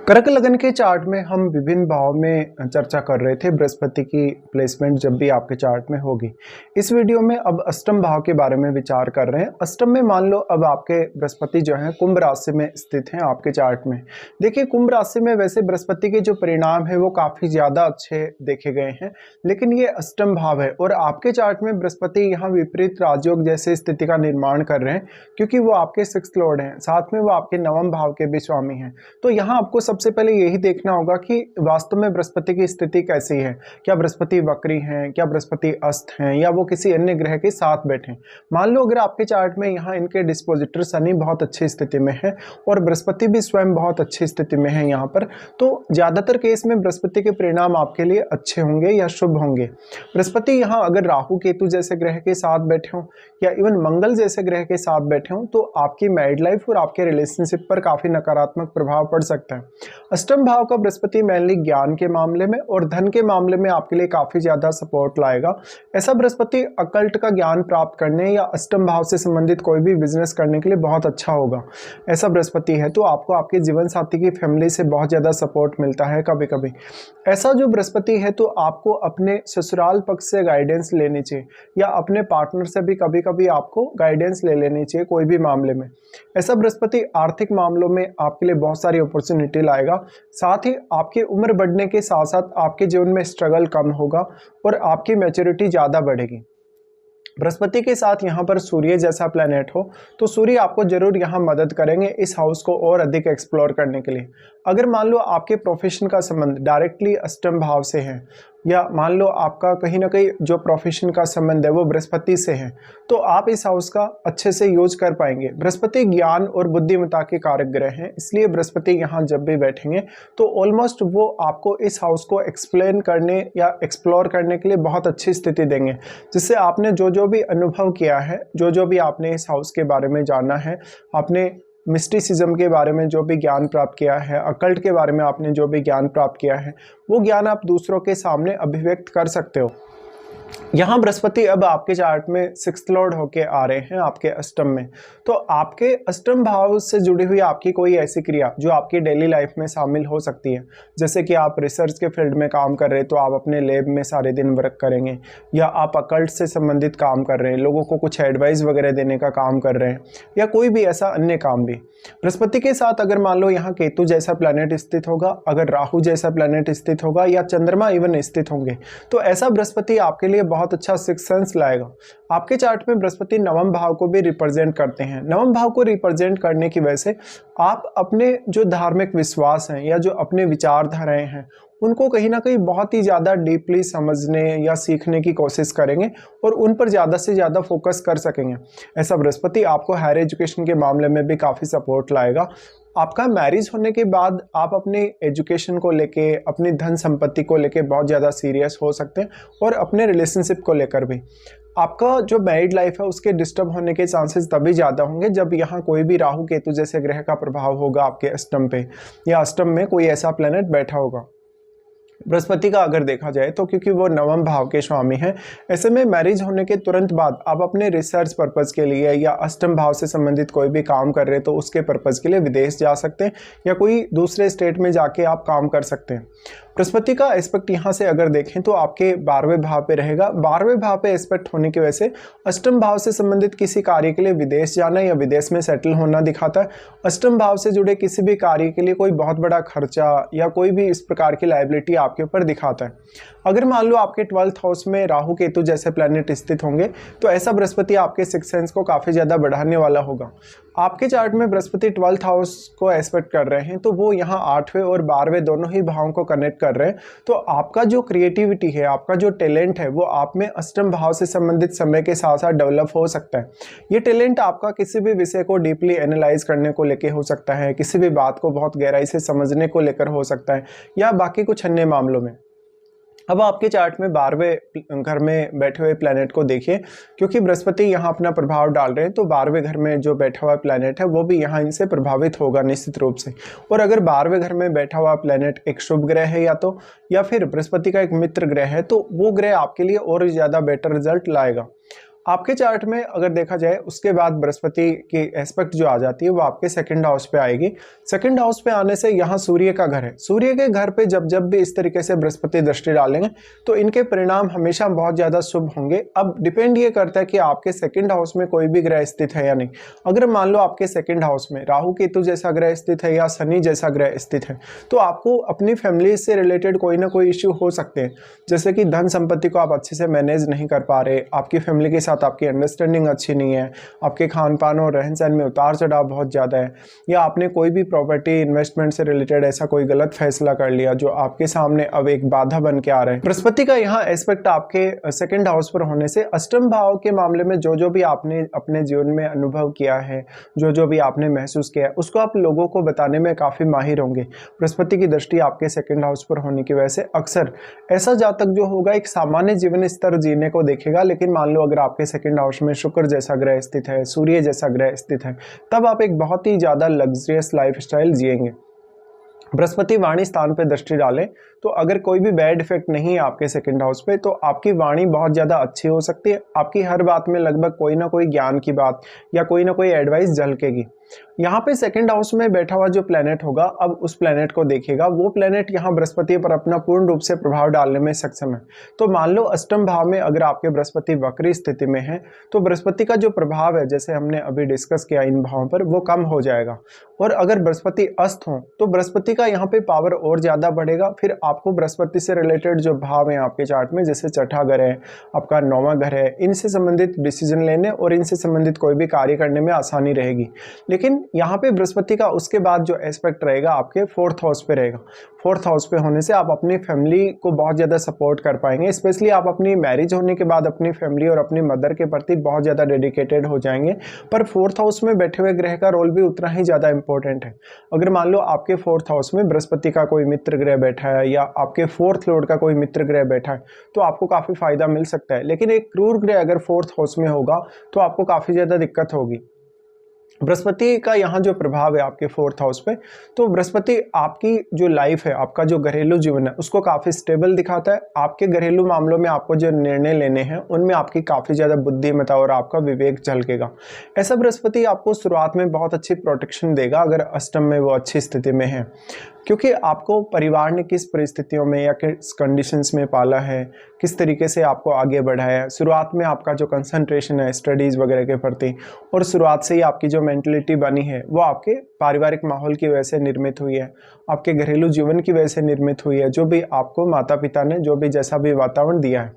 कर्क लगन के चार्ट में हम विभिन्न भाव में चर्चा कर रहे थे बृहस्पति की प्लेसमेंट जब भी आपके चार्ट में होगी। इस वीडियो में अब अष्टम भाव के बारे में विचार कर रहे हैं। अष्टम में मान लो अब आपके बृहस्पति जो है कुंभ राशि में स्थित हैं आपके चार्ट में। देखिए कुंभ राशि में वैसे बृहस्पति के जो परिणाम है वो काफ़ी ज़्यादा अच्छे देखे गए हैं, लेकिन ये अष्टम भाव है और आपके चार्ट में बृहस्पति यहाँ विपरीत राजयोग जैसे स्थिति का निर्माण कर रहे हैं, क्योंकि वो आपके सिक्स्थ लॉर्ड हैं, साथ में वो आपके नवम भाव के भी स्वामी हैं। तो यहाँ आपको सबसे पहले यही देखना होगा कि वास्तव में बृहस्पति की स्थिति कैसी है। क्या बृहस्पति वक्री हैं, क्या बृहस्पति अस्त हैं, या वो किसी अन्य ग्रह के साथ बैठे। मान लो अगर आपके चार्ट में यहाँ इनके डिस्पोजिटर शनि बहुत अच्छी स्थिति में है और बृहस्पति भी स्वयं बहुत अच्छी स्थिति में है यहाँ पर, तो ज्यादातर केस में बृहस्पति के परिणाम आपके लिए अच्छे होंगे या शुभ होंगे। बृहस्पति यहाँ अगर राहु केतु जैसे ग्रह के साथ बैठे हों या इवन मंगल जैसे ग्रह के साथ बैठे हों तो आपकी मैरिड लाइफ और आपके रिलेशनशिप पर काफी नकारात्मक प्रभाव पड़ सकता है। अष्टम भाव का बृहस्पति मेनली ज्ञान के मामले में और धन के मामले में आपके लिए काफी ज्यादा सपोर्ट लाएगा। ऐसा बृहस्पति अकल्ट का ज्ञान प्राप्त करने या अष्टम भाव से संबंधित कोई भी बिजनेस करने के लिए बहुत अच्छा होगा। ऐसा बृहस्पति है तो आपको आपके जीवन साथी की फैमिली से बहुत ज्यादा सपोर्ट मिलता है कभी कभी। ऐसा जो बृहस्पति है तो आपको अपने ससुराल पक्ष से गाइडेंस लेनी चाहिए या अपने पार्टनर से भी कभी कभी आपको गाइडेंस ले लेनी चाहिए कोई भी मामले में। ऐसा बृहस्पति आर्थिक मामलों में आपके लिए बहुत सारी अपॉर्चुनिटी लाएगा। साथ ही आपकी उम्र बढ़ने के साथ साथ आपके जीवन में स्ट्रगल कम होगा और आपकी मैच्योरिटी ज़्यादा बढ़ेगी। बृहस्पति के साथ यहाँ पर सूर्य जैसा प्लेनेट हो तो सूर्य आपको जरूर यहाँ मदद करेंगे इस हाउस को और अधिक एक्सप्लोर करने के लिए। अगर मान लो आपके प्रोफेशन का संबंध डायरेक्टली अष्टम भाव से है या मान लो आपका कहीं ना कहीं जो प्रोफेशन का संबंध है वो बृहस्पति से है, तो आप इस हाउस का अच्छे से यूज कर पाएंगे। बृहस्पति ज्ञान और बुद्धिमत्ता के कारक ग्रह हैं, इसलिए बृहस्पति यहाँ जब भी बैठेंगे तो ऑलमोस्ट वो आपको इस हाउस को एक्सप्लेन करने या एक्सप्लोर करने के लिए बहुत अच्छी स्थिति देंगे, जिससे आपने जो भी अनुभव किया है, जो भी आपने इस हाउस के बारे में जाना है, आपने मिस्टिसिज्म के बारे में जो भी ज्ञान प्राप्त किया है, अकल्ट के बारे में आपने जो भी ज्ञान प्राप्त किया है, वो ज्ञान आप दूसरों के सामने अभिव्यक्त कर सकते हो। यहाँ बृहस्पति अब आपके चार्ट में सिक्स्थ लॉर्ड होके आ रहे हैं आपके अष्टम में, तो आपके अष्टम भाव से जुड़ी हुई आपकी कोई ऐसी क्रिया जो आपकी डेली लाइफ में शामिल हो सकती है, जैसे कि आप रिसर्च के फील्ड में काम कर रहे हैं तो आप अपने लैब में सारे दिन वर्क करेंगे, या आप अकल्ट से संबंधित काम कर रहे हैं, लोगों को कुछ एडवाइस वगैरह देने का काम कर रहे हैं, या कोई भी ऐसा अन्य काम भी। बृहस्पति के साथ अगर मान लो यहाँ केतु जैसा प्लैनेट स्थित होगा, अगर राहु जैसा प्लैनेट स्थित होगा या चंद्रमा इवन स्थित होंगे, तो ऐसा बृहस्पति आपके लिए बहुत अच्छा सिक्स सेंस लाएगा। आपके चार्ट में बृहस्पति नवम भाव को भी रिप्रेजेंट करते हैं। नवम भाव को रिप्रेजेंट करने की वजह से आप अपने जो धार्मिक विश्वास हैं या जो अपने विचारधाराएं हैं उनको कहीं ना कहीं बहुत ही ज़्यादा डीपली समझने या सीखने की कोशिश करेंगे और उन पर ज़्यादा से ज़्यादा फोकस कर सकेंगे। ऐसा बृहस्पति आपको हायर एजुकेशन के मामले में भी काफ़ी सपोर्ट लाएगा। आपका मैरिज होने के बाद आप अपने एजुकेशन को लेके, अपनी धन संपत्ति को लेके बहुत ज़्यादा सीरियस हो सकते हैं और अपने रिलेशनशिप को लेकर भी। आपका जो मैरिड लाइफ है उसके डिस्टर्ब होने के चांसेस तभी ज़्यादा होंगे जब यहाँ कोई भी राहु केतु जैसे ग्रह का प्रभाव होगा आपके अष्टम पे, या अष्टम में कोई ऐसा प्लैनेट बैठा होगा। बृहस्पति का अगर देखा जाए तो क्योंकि वो नवम भाव के स्वामी हैं, ऐसे में मैरिज होने के तुरंत बाद आप अपने रिसर्च पर्पज़ के लिए या अष्टम भाव से संबंधित कोई भी काम कर रहे हैं तो उसके पर्पज़ के लिए विदेश जा सकते हैं या कोई दूसरे स्टेट में जाके आप काम कर सकते हैं। बृहस्पति का एस्पेक्ट यहाँ से अगर देखें तो आपके 12वें भाव पे रहेगा। 12वें भाव पे एस्पेक्ट होने की वजह से अष्टम भाव से संबंधित किसी कार्य के लिए विदेश जाना या विदेश में सेटल होना दिखाता है। अष्टम भाव से जुड़े किसी भी कार्य के लिए कोई बहुत बड़ा खर्चा या कोई भी इस प्रकार की लायबिलिटी आपके ऊपर दिखाता है। अगर मान लो आपके 12th हाउस में राहु केतु जैसे प्लैनेट स्थित होंगे तो ऐसा बृहस्पति आपके सिक्स सेंस को काफ़ी ज़्यादा बढ़ाने वाला होगा। आपके चार्ट में बृहस्पति 12th हाउस को एस्पेक्ट कर रहे हैं तो वो यहाँ 8वें और 12वें दोनों ही भावों को कनेक्ट कर रहे हैं, तो आपका जो क्रिएटिविटी है, आपका जो टैलेंट है वो आप में अष्टम भाव से संबंधित समय के साथ साथ डेवलप हो सकता है। ये टैलेंट आपका किसी भी विषय को डीपली एनालाइज करने को लेकर हो सकता है, किसी भी बात को बहुत गहराई से समझने को लेकर हो सकता है, या बाकी कुछ अन्य मामलों में। अब आपके चार्ट में 12वें घर में बैठे हुए प्लैनेट को देखिए, क्योंकि बृहस्पति यहाँ अपना प्रभाव डाल रहे हैं तो 12वें घर में जो बैठा हुआ प्लैनेट है वो भी यहाँ इनसे प्रभावित होगा निश्चित रूप से। और अगर 12वें घर में बैठा हुआ प्लैनेट एक शुभ ग्रह है या फिर बृहस्पति का एक मित्र ग्रह है तो वो ग्रह आपके लिए और ज़्यादा बेटर रिजल्ट लाएगा। आपके चार्ट में अगर देखा जाए उसके बाद बृहस्पति की एस्पेक्ट जो आ जाती है वो आपके सेकंड हाउस पे आएगी। सेकंड हाउस पे आने से यहाँ सूर्य का घर है, सूर्य के घर पे जब जब भी इस तरीके से बृहस्पति दृष्टि डालेंगे तो इनके परिणाम हमेशा बहुत ज़्यादा शुभ होंगे। अब डिपेंड ये करता है कि आपके सेकंड हाउस में कोई भी ग्रह स्थित है या नहीं। अगर मान लो आपके सेकंड हाउस में राहु केतु जैसा ग्रह स्थित है या शनि जैसा ग्रह स्थित है तो आपको अपनी फैमिली से रिलेटेड कोई ना कोई इश्यू हो सकते हैं, जैसे कि धन संपत्ति को आप अच्छे से मैनेज नहीं कर पा रहे, आपकी फैमिली के साथ आपकी अंडरस्टैंडिंग अच्छी नहीं है, आपके खान पान और रहन सहन में उतार चढ़ाव बहुत ज़्यादा है, या आपने कोई भी प्रॉपर्टी इन्वेस्टमेंट से रिलेटेड ऐसा कोई गलत फैसला कर लिया जो आपके सामने अब एक बाधा बन के आ रहा है। बृहस्पति का यहाँ एस्पेक्ट आपके सेकंड हाउस पर होने से अष्टम भाव के मामले में जो जो भी आपने अपने जीवन में अनुभव किया है, जो जो भी आपने महसूस किया है, उसको आप लोगों को बताने में काफ़ी माहिर होंगे। बृहस्पति की दृष्टि आपके सेकंड हाउस पर होने की वजह से अक्सर ऐसा जातक जो होगा एक सामान्य जीवन स्तर जीने को देखेगा, लेकिन मान लो अगर आपके सेकंड हाउस में शुक्र जैसा ग्रह स्थित है, सूर्य जैसा ग्रह स्थित है, तब आप एक बहुत ही ज़्यादा लग्जरियस लाइफस्टाइल जिएंगे। बृहस्पति वाणी स्थान पे दृष्टि डालें तो अगर कोई भी बैड इफेक्ट नहीं है आपके सेकंड हाउस पे तो आपकी वाणी बहुत ज़्यादा अच्छी हो सकती है। आपकी हर बात में लगभग कोई ना कोई ज्ञान की बात या कोई ना कोई एडवाइस झलकेगी। यहाँ पे सेकंड हाउस में बैठा हुआ जो प्लेनेट होगा, अब उस प्लेनेट को देखिएगा, वो प्लेनेट यहाँ बृहस्पति पर अपना पूर्ण रूप से प्रभाव डालने में सक्षम है। तो मान लो अष्टम भाव में अगर आपके बृहस्पति वक्री स्थिति में है तो बृहस्पति का जो प्रभाव है, जैसे हमने अभी डिस्कस किया इन भावों पर, वो कम हो जाएगा। और अगर बृहस्पति अस्त हो तो बृहस्पति का यहाँ पे पावर और ज़्यादा बढ़ेगा। फिर आपको बृहस्पति से रिलेटेड जो भाव हैं आपके चार्ट में, जैसे छठा घर है, आपका नौवां घर है, इनसे संबंधित डिसीजन लेने और इनसे संबंधित कोई भी कार्य करने में आसानी रहेगी। लेकिन यहाँ पे बृहस्पति का उसके बाद जो एस्पेक्ट रहेगा आपके फोर्थ हाउस पे रहेगा। फोर्थ हाउस पे होने से आप अपनी फैमिली को बहुत ज़्यादा सपोर्ट कर पाएंगे, स्पेशली आप अपनी मैरिज होने के बाद अपनी फैमिली और अपनी मदर के प्रति बहुत ज़्यादा डेडिकेटेड हो जाएंगे। पर फोर्थ हाउस में बैठे हुए ग्रह का रोल भी उतना ही ज़्यादा इंपॉर्टेंट है। अगर मान लो आपके फोर्थ हाउस में बृहस्पति का कोई मित्र ग्रह बैठा है या आपके फोर्थ लॉर्ड का कोई मित्र ग्रह बैठा है तो आपको काफ़ी फायदा मिल सकता है। लेकिन एक क्रूर ग्रह अगर फोर्थ हाउस में होगा तो आपको काफ़ी ज़्यादा दिक्कत होगी। बृहस्पति का यहाँ जो प्रभाव है आपके फोर्थ हाउस पे, तो बृहस्पति आपकी जो लाइफ है, आपका जो घरेलू जीवन है, उसको काफ़ी स्टेबल दिखाता है। आपके घरेलू मामलों में आपको जो निर्णय लेने हैं उनमें आपकी काफ़ी ज़्यादा बुद्धिमत्ता और आपका विवेक झलकेगा। ऐसा बृहस्पति आपको शुरुआत में बहुत अच्छी प्रोटेक्शन देगा अगर अष्टम में वो अच्छी स्थिति में है, क्योंकि आपको परिवार ने किस परिस्थितियों में या किस कंडीशंस में पाला है, किस तरीके से आपको आगे बढ़ाया है, शुरुआत में आपका जो कंसंट्रेशन है स्टडीज़ वगैरह के प्रति, और शुरुआत से ही आपकी जो मेंटलिटी बनी है वो आपके पारिवारिक माहौल की वजह से निर्मित हुई है, आपके घरेलू जीवन की वजह से निर्मित हुई है, जो भी आपको माता पिता ने जो भी जैसा भी वातावरण दिया है।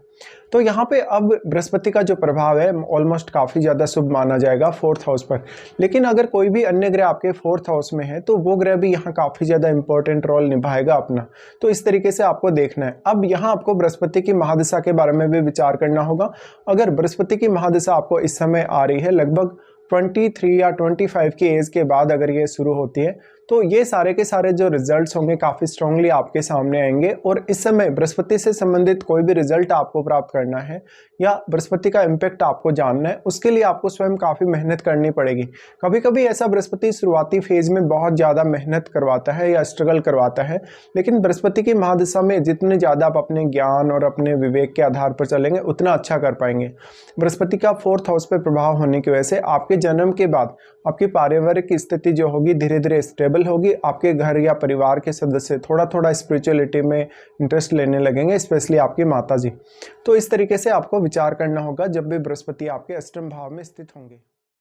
तो यहाँ पे अब बृहस्पति का जो प्रभाव है ऑलमोस्ट काफ़ी ज़्यादा शुभ माना जाएगा फोर्थ हाउस पर। लेकिन अगर कोई भी अन्य ग्रह आपके फोर्थ हाउस में है तो वो ग्रह भी यहाँ काफ़ी ज़्यादा इंपॉर्टेंट रोल निभाएगा अपना। तो इस तरीके से आपको देखना है। अब यहाँ आपको बृहस्पति की महादशा के बारे में भी विचार करना होगा। अगर बृहस्पति की महादशा आपको इस समय आ रही है लगभग 23 या 25 की एज के बाद अगर ये शुरू होती है तो ये सारे के सारे जो रिजल्ट्स होंगे काफ़ी स्ट्रांगली आपके सामने आएंगे। और इस समय बृहस्पति से संबंधित कोई भी रिजल्ट आपको प्राप्त करना है या बृहस्पति का इम्पैक्ट आपको जानना है, उसके लिए आपको स्वयं काफ़ी मेहनत करनी पड़ेगी। कभी कभी ऐसा बृहस्पति शुरुआती फेज में बहुत ज़्यादा मेहनत करवाता है या स्ट्रगल करवाता है, लेकिन बृहस्पति की महादशा में जितने ज़्यादा आप अपने ज्ञान और अपने विवेक के आधार पर चलेंगे उतना अच्छा कर पाएंगे। बृहस्पति का फोर्थ हाउस पर प्रभाव होने की वजह से आपके जन्म के बाद आपकी पारिवारिक स्थिति जो होगी धीरे धीरे स्टेबल होगी। आपके घर या परिवार के सदस्य थोड़ा थोड़ा स्पिरिचुअलिटी में इंटरेस्ट लेने लगेंगे, स्पेशली आपकी माताजी। तो इस तरीके से आपको विचार करना होगा जब भी बृहस्पति आपके अष्टम भाव में स्थित होंगे।